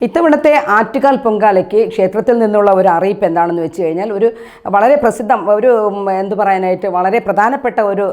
ഇത്തവണത്തെ ആറ്റുകാൽ പൊങ്കാലയ്ക്ക് ക്ഷേത്രത്തിൽ നിന്നുള്ള ഒരു അറിയിപ്പ് എന്താണെന്ന് വെച്ച് കഴിഞ്ഞാൽ ഒരു വളരെ പ്രസിദ്ധം വളരെ പ്രധാനപ്പെട്ട ഒരു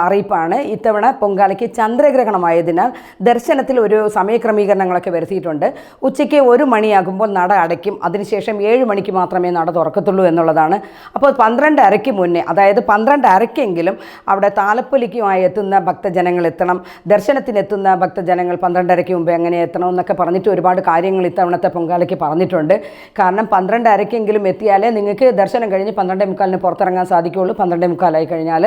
അറിയിപ്പാണ്. ഇത്തവണ പൊങ്കാലയ്ക്ക് ചന്ദ്രഗ്രഹണമായതിനാൽ ദർശനത്തിൽ ഒരു സമയക്രമീകരണങ്ങളൊക്കെ വരുത്തിയിട്ടുണ്ട്. ഉച്ചയ്ക്ക് 1 മണിയാകുമ്പോൾ നട അടയ്ക്കും. അതിനുശേഷം 7 മണിക്ക് മാത്രമേ നട തുറക്കത്തുള്ളൂ എന്നുള്ളതാണ്. അപ്പോൾ 12:30 മുന്നേ, അതായത് 12:30 അവിടെ താലപ്പൊലിക്കുമായി എത്തുന്ന ഭക്തജനങ്ങൾ എത്തണം. ദർശനത്തിനെത്തുന്ന ഭക്തജനങ്ങൾ 12:30 മുമ്പേ എങ്ങനെ എത്തണം എന്നൊക്കെ പറഞ്ഞിട്ട് ഒരുപാട് കാര്യങ്ങൾ ഇത്തവണത്തെ പൊങ്കാലയ്ക്ക് പറഞ്ഞിട്ടുണ്ട്. കാരണം 12:30 എത്തിയാലേ നിങ്ങൾക്ക് ദർശനം കഴിഞ്ഞ് 12:45 പുറത്തിറങ്ങാൻ സാധിക്കുകയുള്ളൂ. 12:45 കഴിഞ്ഞാൽ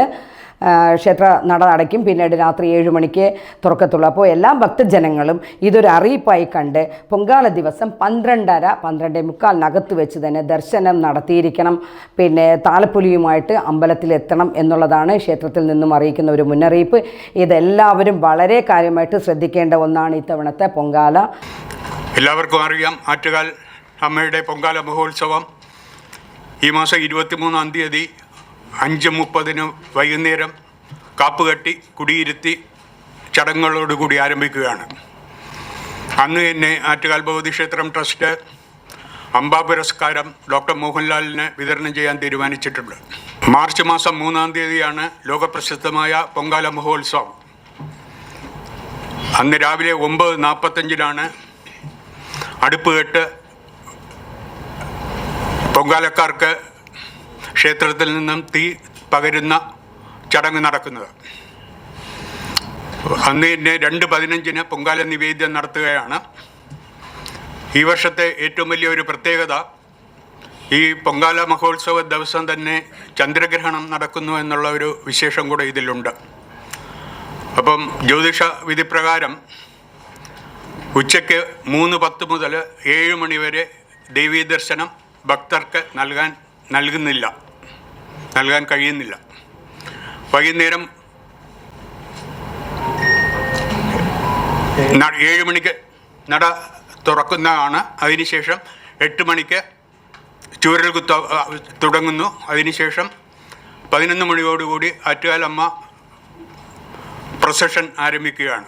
ക്ഷേത്ര നട അടയ്ക്കും. പിന്നീട് രാത്രി 7 മണിക്ക് തുറക്കത്തുള്ളൂ. അപ്പോൾ എല്ലാ ഭക്തജനങ്ങളും ഇതൊരു അറിയിപ്പായി കണ്ട് പൊങ്കാല ദിവസം 12:30, 12:45 വെച്ച് തന്നെ ദർശനം നടത്തിയിരിക്കണം. പിന്നെ താലപ്പൊലിയുമായിട്ട് അമ്പലത്തിലെത്തണം എന്നുള്ളതാണ് ക്ഷേത്രത്തിൽ നിന്നും അറിയിക്കുന്ന ഒരു മുന്നറിയിപ്പ്. ഇതെല്ലാവരും വളരെ കാര്യമായിട്ട് ശ്രദ്ധിക്കേണ്ട ഒന്നാണ് ഇത്തവണത്തെ പൊങ്കാല. എല്ലാവർക്കും അറിയാം, ആറ്റുകാൽ അമ്മയുടെ പൊങ്കാല മഹോത്സവം ഈ മാസം 23-ാം തീയതി 5:30 വൈകുന്നേരം കാപ്പുകെട്ടി കുടിയിരുത്തി ചടങ്ങുകളോടുകൂടി ആരംഭിക്കുകയാണ്. അന്ന് തന്നെ ആറ്റുകാൽ ഭഗവതി ക്ഷേത്രം ട്രസ്റ്റ് അംബാ പുരസ്കാരം ഡോക്ടർ മോഹൻലാലിന് വിതരണം ചെയ്യാൻ തീരുമാനിച്ചിട്ടുണ്ട്. മാർച്ച് മാസം 3-ാം തീയതിയാണ് ലോകപ്രസിദ്ധമായ പൊങ്കാല മഹോത്സവം. അന്ന് രാവിലെ 9:45 അടുപ്പ് കെട്ട് പൊങ്കാലക്കാർക്ക് ക്ഷേത്രത്തിൽ നിന്നും തീ പകരുന്ന ചടങ്ങ് നടക്കുന്നത്. അന്ന് തന്നെ 2:15 പൊങ്കാല നിവേദ്യം നടത്തുകയാണ്. ഈ വർഷത്തെ ഏറ്റവും വലിയൊരു പ്രത്യേകത, ഈ പൊങ്കാല മഹോത്സവ ദിവസം തന്നെ ചന്ദ്രഗ്രഹണം നടക്കുന്നു എന്നുള്ള ഒരു വിശേഷം കൂടെ ഇതിലുണ്ട്. അപ്പം ജ്യോതിഷ വിധിപ്രകാരം ഉച്ചയ്ക്ക് 3:10 മുതൽ 7 മണി വരെ ദേവീ ദർശനം ഭക്തർക്ക് നൽകാൻ കഴിയുന്നില്ല. വൈകുന്നേരം 7 മണിക്ക് നട തുറക്കുന്നതാണ്. അതിനുശേഷം 8 മണിക്ക് ചൂരൽ കുത്ത തുടങ്ങുന്നു. അതിനുശേഷം 11 മണിയോടുകൂടി ആറ്റുകാൽ അമ്മ പ്രൊസഷൻ ആരംഭിക്കുകയാണ്.